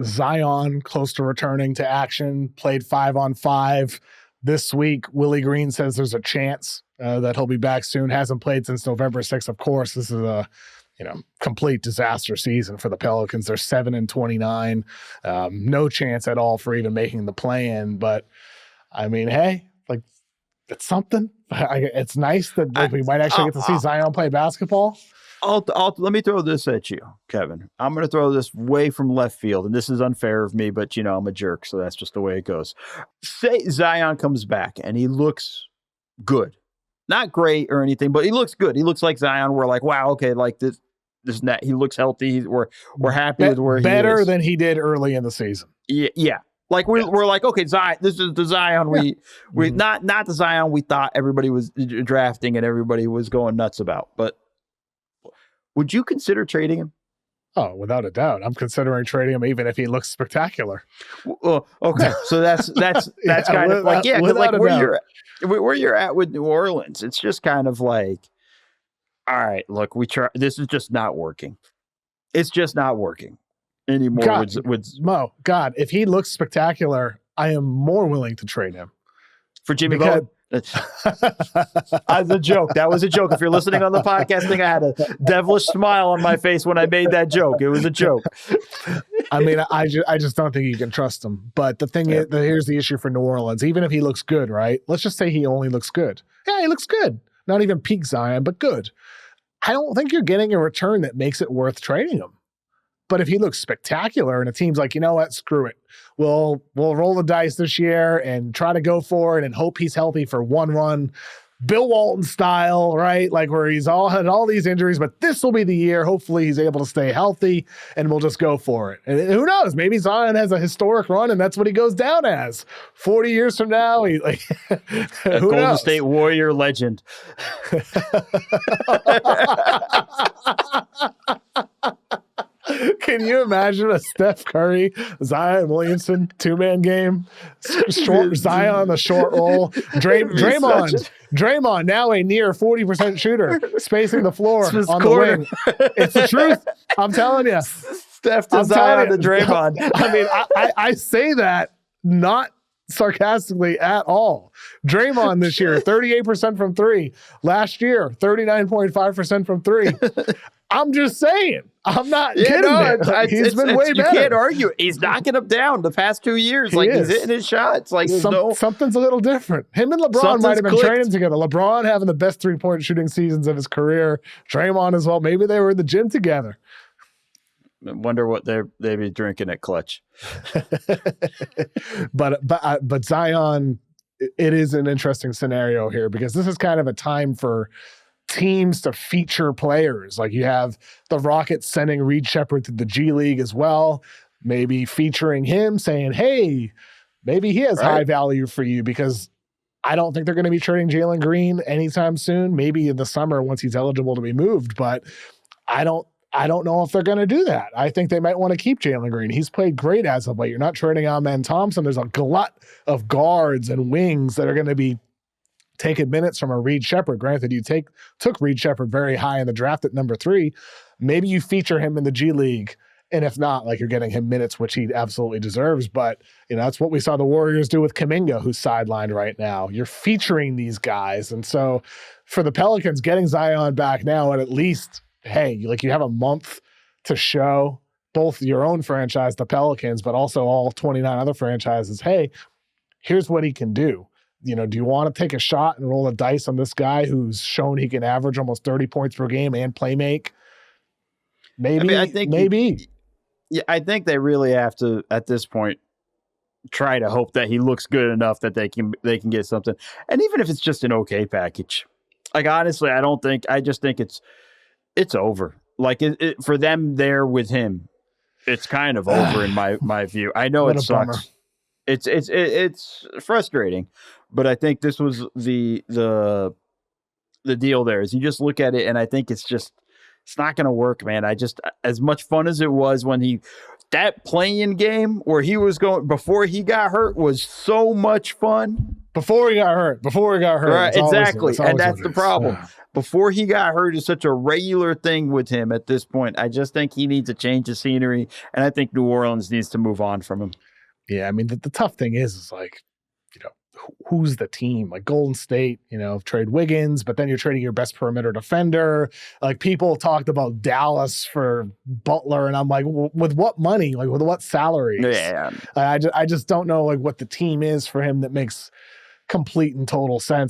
Zion close to returning to action, played 5-on-5 this week. Willie Green says there's a chance that he'll be back soon. Hasn't played since November 6th. Of course, this is a complete disaster season for the Pelicans. They're 7-29. No chance at all for even making the play-in. But I mean, hey, like, it's something. It's nice that we might actually get to see Zion play basketball. Let me throw this at you, Kevin. I'm going to throw this way from left field, and this is unfair of me, but I'm a jerk, so that's just the way it goes. Say Zion comes back and he looks good, not great or anything, but he looks good. He looks like Zion. We're like, wow, okay, like this net. He looks healthy. We're happy with where he is. Better than he did early in the season. Yeah. Like we're like, okay, Zion. This is the Zion we not the Zion we thought everybody was drafting and everybody was going nuts about, but. Would you consider trading him? Oh, without a doubt. I'm considering trading him even if he looks spectacular. Well, okay. So that's kind of like, like where you're at with New Orleans. It's just kind of like, all right, look, this is just not working. It's just not working anymore. Mo, God, if he looks spectacular, I am more willing to trade him. For Jimmy Butler? As a joke. That was a joke. If you're listening on the podcast thing, I had a devilish smile on my face when I made that joke. It was a joke. I mean, I just don't think you can trust him. But the thing is, here's the issue for New Orleans. Even if he looks good, right? Let's just say he only looks good. Yeah, he looks good. Not even peak Zion, but good. I don't think you're getting a return that makes it worth trading him. But if he looks spectacular and a team's like, you know what, screw it. We'll roll the dice this year and try to go for it and hope he's healthy for one run. Bill Walton style, right? Like where he's had all these injuries, but this will be the year. Hopefully he's able to stay healthy and we'll just go for it. And who knows? Maybe Zion has a historic run and that's what he goes down as. 40 years from now, he like a Golden State Warrior legend. Can you imagine a Steph Curry, Zion Williamson 2-man game? Zion on the short roll. Draymond now a near 40% shooter, spacing the floor on the wing. It's the truth. I'm telling you. Steph to Zion to Draymond. I mean, I say that not sarcastically at all. Draymond this year, 38% from three. Last year, 39.5% from three. I'm just saying. I'm not kidding. He's been way better. You can't argue. He's knocking them down the past 2 years. He's hitting his shots. Like something's a little different. Him and LeBron might have been training together. LeBron having the best 3-point shooting seasons of his career. Draymond as well. Maybe they were in the gym together. I wonder what they'd be drinking at Clutch. But Zion, it is an interesting scenario here because this is kind of a time for teams to feature players. Like you have the Rockets sending Reed Shepherd to the G League as well, maybe featuring him saying, hey, maybe he has high value for you, because I don't think they're going to be trading Jalen Green anytime soon, maybe in the summer once he's eligible to be moved. But I don't know if they're going to do that. I think they might want to keep Jalen Green. He's played great as of late. You're not trading Amen Thompson. There's a glut of guards and wings that are going to be taking minutes from a Reed Shepherd. Granted, you took Reed Shepherd very high in the draft at number 3. Maybe you feature him in the G League, and if not, like, you're getting him minutes, which he absolutely deserves. But that's what we saw the Warriors do with Kuminga, who's sidelined right now. You're featuring these guys, and so for the Pelicans, getting Zion back now, and at least, hey, you have a month to show both your own franchise, the Pelicans, but also all 29 other franchises, hey, here's what he can do. Do you want to take a shot and roll a dice on this guy who's shown he can average almost 30 points per game and play make? Maybe. I think they really have to, at this point, try to hope that he looks good enough that they can get something. And even if it's just an okay package, like, honestly, I just think it's over. Like, for them there with him, it's kind of over in my view. I know it sucks. Bummer. It's frustrating, but I think this was the deal there is you just look at it and I think it's not going to work, man. As much fun as it was when that playing game where he was going before he got hurt was so much fun. Before he got hurt. Right, exactly. And that's the problem. before he got hurt is such a regular thing with him at this point. I just think he needs a change of scenery, and I think New Orleans needs to move on from him. Yeah, I mean, the tough thing is like, who's the team? Like Golden State, trade Wiggins, but then you're trading your best perimeter defender. Like people talked about Dallas for Butler, and I'm like, with what money? Like with what salaries? Yeah. I just don't know like what the team is for him that makes complete and total sense.